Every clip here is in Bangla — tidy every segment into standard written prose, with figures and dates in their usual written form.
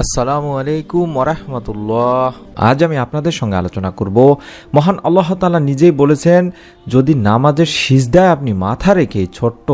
আসসালামু আলাইকুম ওরহমতুল্লাহ। আজ আমি আপনাদের সঙ্গে আলোচনা করব, মহান আল্লাহ তাআলা নিজেই বলেছেন, যদি নামাজের সিজদায় আপনি মাথা রেখে ছোট্ট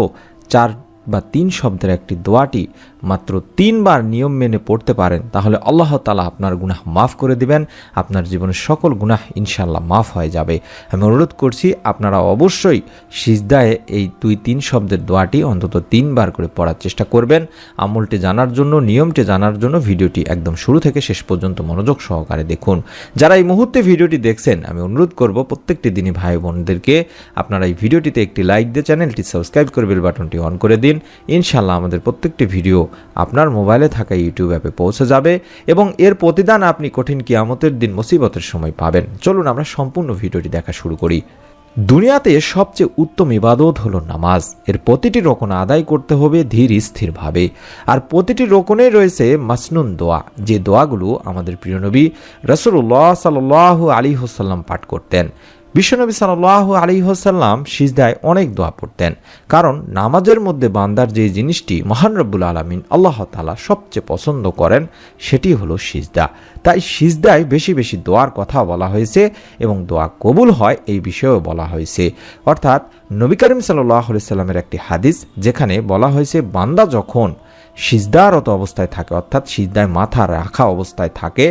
4 বা 3 শব্দের একটি দোয়াটি মাত্র 3 বার নিয়ম মেনে পড়তে পারেন, তাহলে আল্লাহ তাআলা আপনার গুনাহ মাফ করে দিবেন। আপনার জীবনের সকল গুনাহ ইনশাআল্লাহ মাফ হয়ে যাবে। আমি অনুরোধ করছি, আপনারা অবশ্যই সিজদায় এই 2-3 শব্দের দোয়াটি অন্তত 3 বার করে পড়ার চেষ্টা করবেন। আমলটি জানার জন্য, নিয়মটি জানার জন্য ভিডিওটি একদম শুরু থেকে শেষ পর্যন্ত মনোযোগ সহকারে দেখুন। যারা এই মুহূর্তে ভিডিওটি দেখছেন, আমি অনুরোধ করব প্রত্যেকটি দিনই ভাই বোনদেরকে আপনারা এই ভিডিওটিতে একটি লাইক দিয়ে চ্যানেলটি সাবস্ক্রাইব করে বেল বাটনটি অন করে দিন। ইনশাআল্লাহ আমাদের প্রত্যেকটি ভিডিও আপনার মোবাইলে থাকা ইউটিউব অ্যাপে পৌঁছে যাবে এবং এর প্রতিদান আপনি কঠিন কিয়ামতের দিন মুসিবতের সময় পাবেন। চলুন আমরা সম্পূর্ণ ভিডিওটি দেখা শুরু করি। দুনিয়াতে সবচেয়ে উত্তম ইবাদত হলো নামাজ। এর প্রতিটি রকম আদায় করতে হবে ধীর স্থিরভাবে, আর প্রতিটি রকমে রয়েছে মাসনুন দোয়া, যে দোয়াগুলো আমাদের প্রিয় নবী রাসূলুল্লাহ সাল্লাল্লাহু আলাইহি ওয়াসাল্লাম পাঠ করতেন। বিশ্বনবী সাল্লাল্লাহু আলাইহি ওয়াসাল্লাম সিজদায় অনেক দোয়া পড়তেন, কারণ নামাজের মধ্যে বান্দার যে জিনিসটি মহান রব্বুল আলামিন আল্লাহ তাআলা সবচেয়ে পছন্দ করেন সেটি হলো সিজদা। তাই সিজদায় বেশি বেশি দোয়ার কথা বলা হয়েছে এবং দোয়া কবুল হয় এই বিষয়েও বলা হয়েছে। অর্থাৎ নবী করিম সাল্লাল্লাহু আলাইহি ওয়াসাল্লামের একটি হাদিস, যেখানে বলা হয়েছে বান্দা যখন সিজদারত অবস্থায় থাকে, অর্থাৎ সিজদায় মাথা রাখা অবস্থায় থাকে,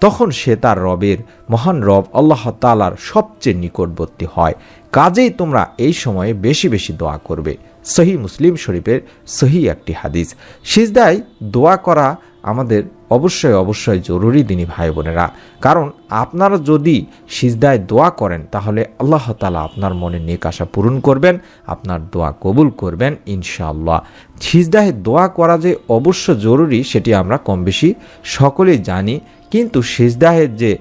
তখন সে তার রবের, মহান রব আল্লাহ তাআলার সবচেয়ে নিকটবর্তী হয়। কাজেই তোমরা এই সময়ে বেশি বেশি দোয়া করবে। সহিহ মুসলিম শরীফের সহিহ একটি হাদিস। সিজদায় দোয়া করা আমাদের অবশ্যই জরুরি দিনী ভাই বোনেরা, কারণ আপনারা যদি সিজদায় দোয়া করেন তাহলে আল্লাহ তাআলা আপনার মনে নেক আশা পূরণ করবেন, আপনার দোয়া কবুল করবেন ইনশাআল্লাহ। সিজদায় দোয়া করা যে অবশ্য জরুরি সেটি আমরা কম বেশি সকলেই জানি, কিন্তু সিজদাহের যে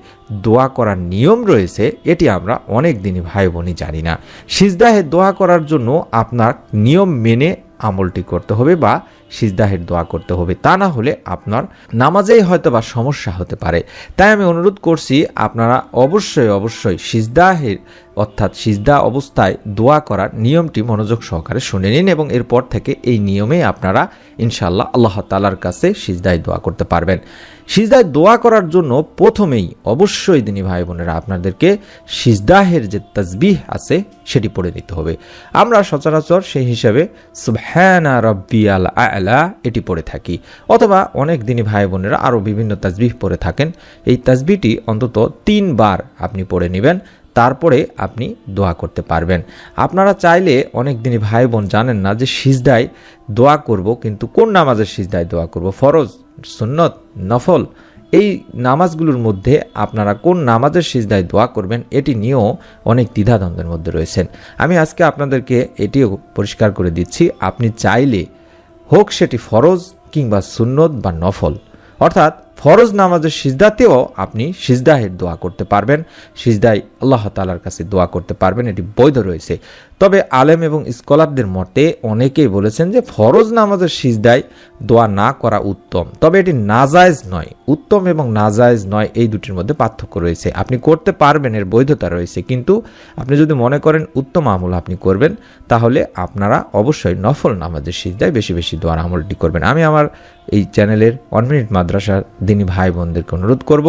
দোয়া করার নিয়ম রয়েছে এটি আমরা অনেক দিনই ভাই বোনই জানি না। সিজদাহের দোয়া করার জন্য আপনার নিয়ম মেনে আমলটি করতে হবে বা সিজদাহের দোয়া করতে হবে, তা না হলে আপনার নামাজেই হয়তো বা সমস্যা হতে পারে। তাই আমি অনুরোধ করছি, আপনারা অবশ্যই সিজদাহের অর্থাৎ সিজদা অবস্থায় দোয়া করার নিয়মটি মনোযোগ সহকারে শুনে নিন এবং এরপর থেকে এই নিয়মে আপনারা ইনশাআল্লাহ আল্লাহ তাআলার কাছে সিজদায় দোয়া করতে পারবেন। সিজদায় দোয়া করার জন্য প্রথমেই অবশ্যই দিনী ভাই বোনেরা আপনাদেরকে সিজদাহের যে তাসবিহ আছে সেটি পড়ে নিতে হবে। আমরা সচরাচর সেই হিসাবে সুবহানা রাব্বিয়াল আ'লা এটি পড়ে থাকি, অথবা অনেক দিনী ভাই বোনেরা আরও বিভিন্ন তাসবিহ পড়ে থাকেন। এই তাসবিহটি অন্তত 3 বার আপনি পড়ে নেবেন, তারপরে আপনি দোয়া করতে পারবেন। আপনারা চাইলে অনেক দিনই ভাই বোন জানেন না যে সিজদায় দোয়া করব, কিন্তু কোন নামাজের সিজদায় দোয়া করব, ফরজ, সুন্নত, নফল, এই নামাজগুলোর মধ্যে আপনারা কোন নামাজের সিজদায় দোয়া করবেন এটি নিয়েও অনেক দ্বিধাদ্বন্দ্বের মধ্যে রয়েছেন। আমি আজকে আপনাদেরকে এটিও পরিষ্কার করে দিচ্ছি, আপনি চাইলে হোক সেটি ফরজ কিংবা সুন্নত বা নফল, অর্থাৎ ফরজ নামাজের সিজদাতেও আপনি সিজদাহের দোয়া করতে পারবেন, সিজদায় আল্লাহ তাআলার কাছে দোয়া করতে পারবেন, এটি বৈধ রয়েছে। তবে আলেম এবং স্কলারদের মতে অনেকেই বলেছেন যে ফরজ নামাজের সিজদায় দোয়া না করা উত্তম, তবে এটি নাজায়েজ নয়। উত্তম এবং নাজায়েজ নয় এই দুটির মধ্যে পার্থক্য রয়েছে। আপনি করতে পারবেন, এর বৈধতা রয়েছে, কিন্তু আপনি যদি মনে করেন উত্তম আমল আপনি করবেন, তাহলে আপনারা অবশ্যই নফল নামাজের সিজদায় বেশি বেশি দোয়ার আমলটি করবেন। আমি আমার এই চ্যানেলের 1 মিনিট মাদ্রাসার দিনী ভাই বোনদেরকে অনুরোধ করব,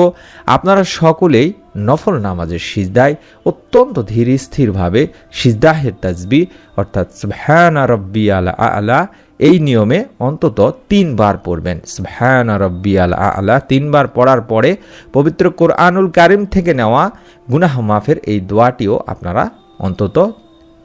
আপনারা সকলেই নফল নামাজের সিজদায় অত্যন্ত ধীর স্থিরভাবে সিজদাহের তাসবিহ অর্থাৎ সুবহানা রাব্বিয়াল আ'লা এই নিয়মে অন্তত 3 বার পড়বেন। সুবহানা রাব্বিয়াল আ'লা 3 বার পড়ার পরে পবিত্র কোরআনুল কারীম থেকে নেওয়া গুনাহ মাফের এই দোয়াটিও আপনারা অন্তত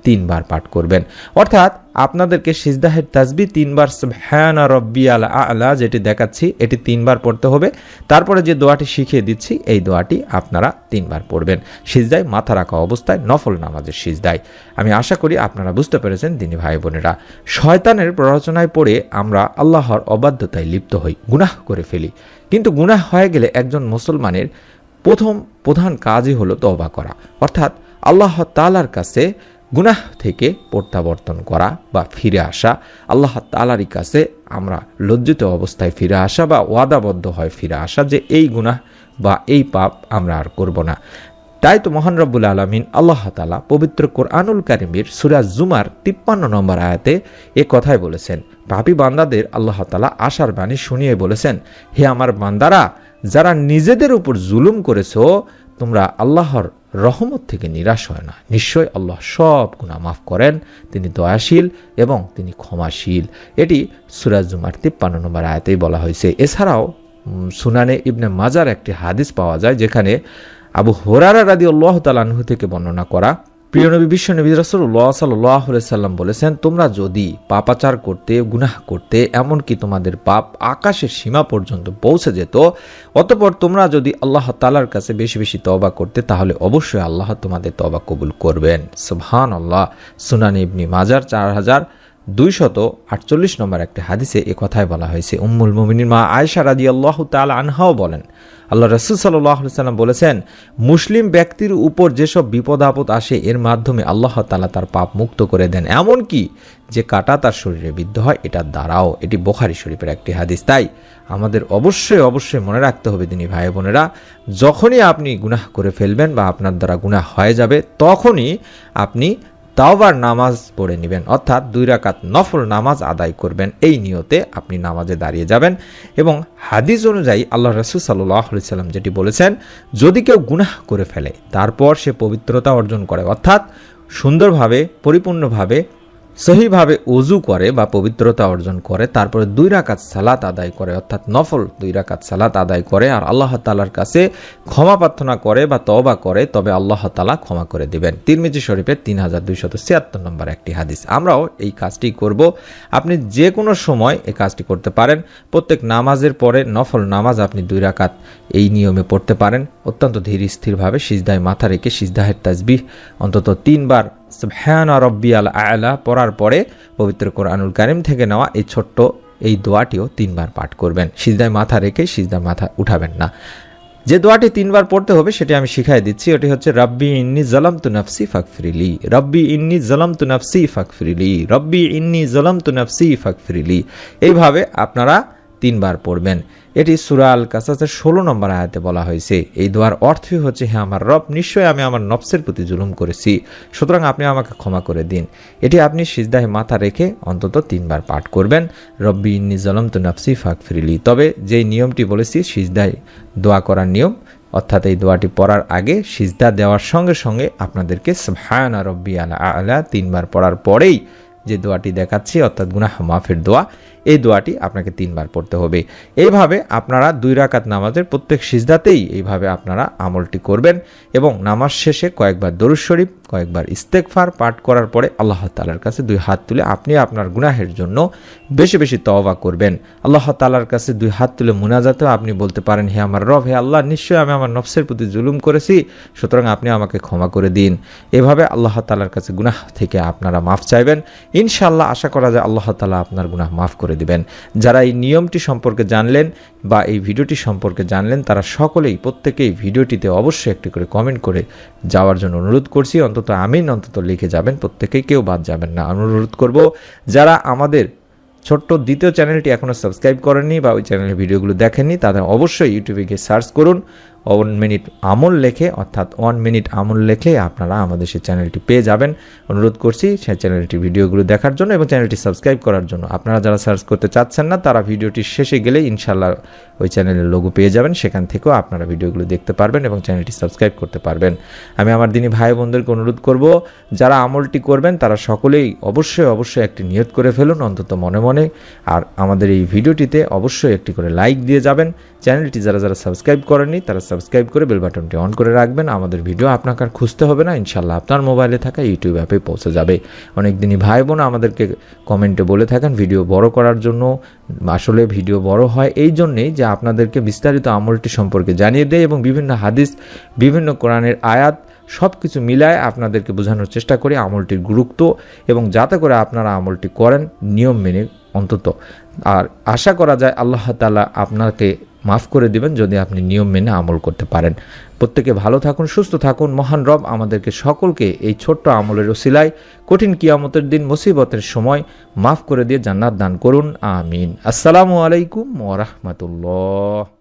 3 বার পাঠ করবেন। অর্থাৎ আপনাদেরকে সিজদাহের তাসবিহ 3 বার সুবহানা রাব্বিয়াল আ'লা যেটি দেখাচ্ছি এটি 3 বার পড়তে হবে। তারপরে যে দোয়াটি শিখিয়ে দিচ্ছি এই দোয়াটি আপনারা 3 বার পড়বেন সিজদায় মাথা রাখা অবস্থায়, নফল নামাজের সিজদায়। আমি আশা করি আপনারা বুঝতে পেরেছেন দিনী ভাই বোনেরা। শয়তানের প্ররোচনায় পড়ে আমরা আল্লাহর অবাধ্যতায় লিপ্ত হই, গুনাহ করে ফেলি, কিন্তু গুনাহ হয়ে গেলে একজন মুসলমানের প্রধান কাজই হলো তওবা করা, অর্থাৎ আল্লাহ তাআলার কাছে গুনাহ থেকে প্রত্যাবর্তন করা বা ফিরে আসা, আল্লাহ তাআলারই কাছে আমরা লজ্জিত অবস্থায় ফিরে আসা বা ওয়াদাবদ্ধ হয় ফিরে আসা যে এই গুনাহ বা এই পাপ আমরা আর করব না। তাই তো মহান রব্বুল আলামিন আল্লাহ তাআলা পবিত্র কোরআনুল কারীমের সূরা জুমার 53 নম্বর আয়াতে এ কথাই বলেছেন। পাপী বান্দাদের আল্লাহ তাআলা আশার বাণী শুনিয়ে বলেছেন, হে আমার বান্দারা, যারা নিজেদের উপর জুলুম করেছো, তোমরা আল্লাহর রহমত থেকে নিরাশ হয় না। নিশ্চয় আল্লাহ সব গুনাহ মাফ করেন, তিনি দয়াশীল এবং তিনি ক্ষমাশীল। এটি সূরা জুমার 53 নম্বর আয়াতেই বলা হয়েছে। এছাড়াও সুনানে ইবনে মাজার একটি হাদিস পাওয়া যায়, যেখানে আবু হুরায়রা রাদিয়াল্লাহু তাআলা আনহু থেকে বর্ণনা করা, প্রিয় নবী বিশ্বনবী রাসূলুল্লাহ সাল্লাল্লাহু আলাইহি সাল্লাম বলেছেন, তোমরা যদি পাপাচার করতে, গুনাহ করতে, এমনকি তোমাদের পাপ আকাশের সীমা পর্যন্ত পৌঁছে যেত, অতঃপর তোমরা যদি আল্লাহ তাআলার কাছে বেশি বেশি তওবা করতে, তাহলে অবশ্যই আল্লাহ তোমাদের তওবা কবুল করবেন। সুবহানাল্লাহ। সুনান ইবনে মাজার 4248 নম্বর একটি হাদিসে এ কথাই বলা হয়েছে। উম্মুল মুমিনিন মা আয়েশা রাদিয়াল্লাহু তাআলা আনহাও বলেন, আল্লাহ রাসূল সাল্লাল্লাহু আলাইহি সাল্লাম বলেছেন, মুসলিম ব্যক্তির উপর যেসব বিপদ আপদ আসে, এর মাধ্যমে আল্লাহ তাআলা তার পাপ মুক্ত করে দেন, এমনকি যে কাঁটা তার শরীরে বিদ্ধ হয় এটার দ্বারাও। এটি বুখারী শরীফের একটি হাদিস। তাই আমাদের অবশ্যই মনে রাখতে হবে, দিনী ভাই বোনেরা, যখনই আপনি গুনাহ করে ফেলবেন বা আপনার দ্বারা গুনাহ হয়ে যাবে, তখনই আপনি তাওবার নামাজ পড়ে নেবেন, অর্থাৎ 2 রাকাত নফল নামাজ আদায় করবেন। এই নিয়তে আপনি নামাজে দাঁড়িয়ে যাবেন। এবং হাদিস অনুযায়ী আল্লাহ রাসূল সাল্লাল্লাহু আলাইহি সাল্লাম যেটি বলেছেন, যদি কেউ গুনাহ করে ফেলে তারপর সে পবিত্রতা অর্জন করে, অর্থাৎ সুন্দরভাবে, পরিপূর্ণভাবে, সহিভাবে ওযু করে বা পবিত্রতা অর্জন করে, তারপরে 2 রাকাত সালাত আদায় করে, অর্থাৎ নফল 2 রাকাত সালাত আদায় করে, আর আল্লাহ তাআলার কাছে ক্ষমা প্রার্থনা করে বা তওবা করে, তবে আল্লাহ তাআলা ক্ষমা করে দিবেন। তিরমিজি শরীফের 3276 নম্বর একটি হাদিস। আমরাও এই কাজটি করব। আপনি যে কোনো সময় এই কাজটি করতে পারেন। প্রত্যেক নামাজের পরে নফল নামাজ আপনি 2 রাকাত এই নিয়মে পড়তে পারেন, অত্যন্ত ধীর স্থিরভাবে সিজদায় মাথা রেখে সিজদাহের তাসবিহ অন্তত 3 বার সুবহান রাব্বিয়াল আ'লা পড়ার পরে পবিত্র কোরআনুল কারীম থেকে নেওয়া এই ছোট্ট এই দোয়াটিও 3 বার পাঠ করবেন। সিজদায় মাথা রেখে সিজদায় মাথা উঠাবেন না। যে দোয়াটি 3 বার পড়তে হবে সেটি আমি শিখাই দিচ্ছি। এটি হচ্ছে, রাব্বি ইন্নী যালামতু নাফসি ফাগফিরলি, রাব্বি ইন্নী যালামতু নাফসি ফাগফিরলি, রাব্বি ইন্নী যালামতু নাফসি ফাগফিরলি। এইভাবে আপনারা 3 বার পড়বেন। এটি সূরা আল কাসাসের 16 নম্বর আয়াতে বলা হয়েছে। এই দোয়ার অর্থই হচ্ছে, হে আমার রব, নিশ্চয়ই আমি আমার নফসের প্রতি জুলুম করেছি, সুতরাং আপনি আমাকে ক্ষমা করে দিন। এটি আপনি সিজদায় মাথা রেখে অন্তত 3 বার পাঠ করবেন, রব্বি ইন্নী যালামতু নাফসি ফাগফিরলি। তবে যেই নিয়মটি বলেছি সিজদায় দোয়া করার নিয়ম, অর্থাৎ এই দোয়াটি পড়ার আগে সিজদা দেওয়ার সঙ্গে সঙ্গে আপনাদেরকে সুবহানা রাব্বিয়াল আ'লা 3 বার পড়ার পরেই যে দোয়াটি দেখাচ্ছি, অর্থাৎ গুনাহ মাফের দোয়া, এই দোয়াটি আপনাকে 3 বার পড়তে হবে। এইভাবে আপনারা 2 রাকাত নামাজের প্রত্যেক সিজদাতেই এইভাবে আপনারা আমলটি করবেন এবং নামাজ শেষে কয়েকবার দরুদ শরীফ, কয়েকবার ইস্তেগফার পাঠ করার পরে আল্লাহ তাআলার কাছে 2 হাত তুলে আপনি আপনার গুনাহের জন্য বেশি বেশি তওবা করবেন। আল্লাহ তাআলার কাছে 2 হাত তুলে মুনাজাতে আপনি বলতে পারেন, হে আমার রব, হে আল্লাহ, নিশ্চয়ই আমি আমার নফসের প্রতি জুলুম করেছি, সুতরাং আপনি আমাকে ক্ষমা করে দিন। এভাবে আল্লাহ তাআলার কাছে গুনাহ থেকে আপনারা মাফ চাইবেন। ইনশাআল্লাহ আশা করা যায় আল্লাহ তাআলা আপনার গুনাহ মাফ করে দিবেন। যারা এই নিয়মটি সম্পর্কে জানলেন বা এই ভিডিওটি সম্পর্কে জানলেন, তারা সকলেই প্রত্যেকেই ভিডিওটিতে অবশ্যই একটি করে কমেন্ট করে যাওয়ার জন্য অনুরোধ করছি। অন্তত আমিন অন্তত লিখে যাবেন, প্রত্যেকেই, কেউ বাদ যাবেন না। অনুরোধ করব, যারা আমাদের ছোট্ট দ্বিতীয় চ্যানেলটি এখনও সাবস্ক্রাইব করেননি বা ওই চ্যানেলের ভিডিওগুলো দেখেননি, তাদের অবশ্যই ইউটিউবে গিয়ে সার্চ করুন 1 মিনিট আমল লেখে, অর্থাৎ 1 মিনিট আমল লেখলে আপনারা আমাদের সেই চ্যানেলটি পেয়ে যাবেন। অনুরোধ করছি সেই চ্যানেলটি ভিডিওগুলো দেখার জন্য এবং চ্যানেলটি সাবস্ক্রাইব করার জন্য। আপনারা যারা সার্চ করতে চাচ্ছেন না, তারা ভিডিওটি শেষে গেলে ইনশাআল্লাহ ওই চ্যানেলের লোগো পেয়ে যাবেন, সেখান থেকেও আপনারা ভিডিওগুলো দেখতে পারবেন এবং চ্যানেলটি সাবস্ক্রাইব করতে পারবেন। আমি আমার দিনী ভাই বোনদেরকে অনুরোধ করব, যারা আমলটি করবেন তারা সকলেই অবশ্যই একটি নিয়ত করে ফেলুন অন্তত মনে মনে, আর আমাদের এই ভিডিওটিতে অবশ্যই একটি করে লাইক দিয়ে যাবেন। চ্যানেলটি যারা সাবস্ক্রাইব করেননি তারা সাবস্ক্রাইব করে বেল বাটনটি অন করে রাখবেন। আমাদের ভিডিও আপনাকে আর খুঁজতে হবে না, ইনশাআল্লাহ আপনার মোবাইলে থাকা ইউটিউব অ্যাপে পৌঁছে যাবে। অনেক দিনই ভাই বোন আমাদেরকে কমেন্টে বলে থাকেন ভিডিও বড় করার জন্য। আসলে ভিডিও বড় হয় এই জন্যেই যে আপনাদেরকে বিস্তারিত আমলটি সম্পর্কে জানিয়ে দেয় এবং বিভিন্ন হাদিস, বিভিন্ন কোরআনের আয়াত সব কিছু মিলায় আপনাদেরকে বোঝানোর চেষ্টা করি আমলটির গুরুত্ব, এবং যাতে করে আপনারা আমলটি করেন নিয়ম মেনে অন্তত। আর আশা করা যায় আল্লাহ তাআলা আপনাকে মাফ করে দিবেন যদি আপনি নিয়ম মেনে আমল করতে পারেন। প্রত্যেকে ভালো থাকুন, সুস্থ থাকুন। মহান রব আমাদেরকে সকলকে এই ছোট্ট আমলের ওসিলায় কঠিন কিয়ামতের দিন মুসিবতের সময় মাফ করে দিয়ে জান্নাত দান করুন। আমিন। আসসালামু আলাইকুম ওয়া রাহমাতুল্লাহ।